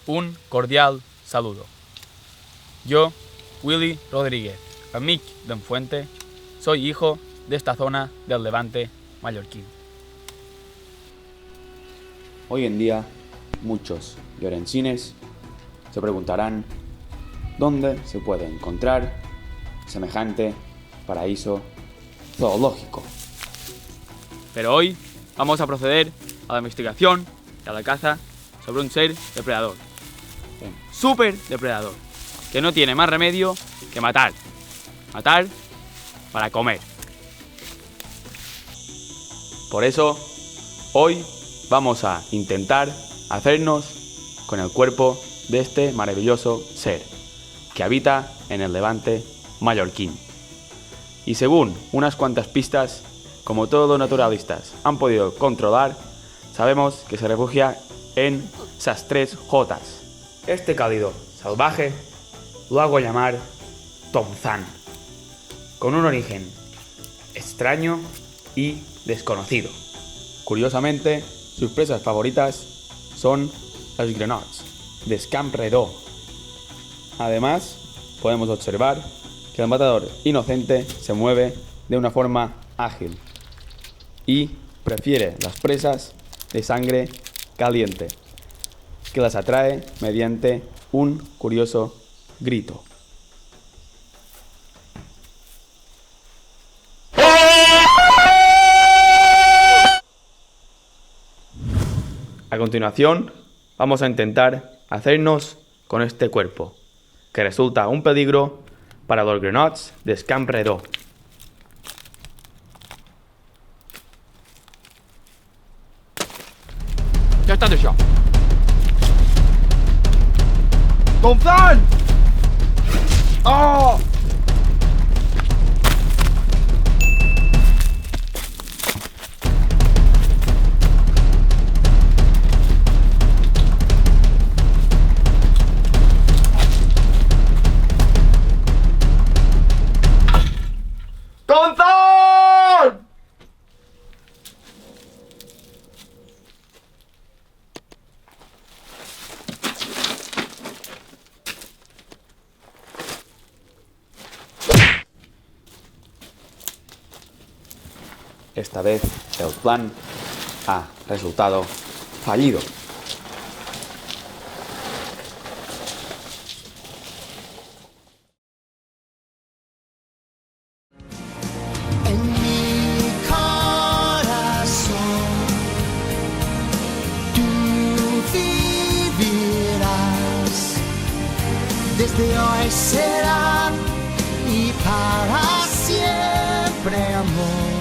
Un cordial saludo. Yo, Willy Rodríguez, amic d'en Fuente, soy hijo de esta zona del Levante mallorquín. Hoy en día, muchos llorensines se preguntarán dónde se puede encontrar semejante paraíso zoológico. Pero hoy vamos a proceder a la investigación y a la caza sobre un ser depredador, un super depredador, que no tiene más remedio que matar para comer. Por eso, hoy vamos a intentar hacernos con el cuerpo de este maravilloso ser que habita en el Levante mallorquín. Y según unas cuantas pistas, como todos los naturalistas han podido controlar, sabemos que se refugia en esas 3 Jotas. Este cálido salvaje lo hago llamar Tomzán, con un origen extraño y desconocido. Curiosamente, sus presas favoritas son los granots de Scamp Redó. Además, podemos observar que el matador inocente se mueve de una forma ágil y prefiere las presas de sangre caliente, que las atrae mediante un curioso grito. A continuación, vamos a intentar hacernos con este cuerpo, que resulta un peligro para los granots de Scamp Redó. Ya está hecho. ¡Tomzán! ¡Oh! ¡Tomzán! Esta vez el plan ha resultado fallido. En mi corazón tú vivirás, desde hoy será y para siempre amor.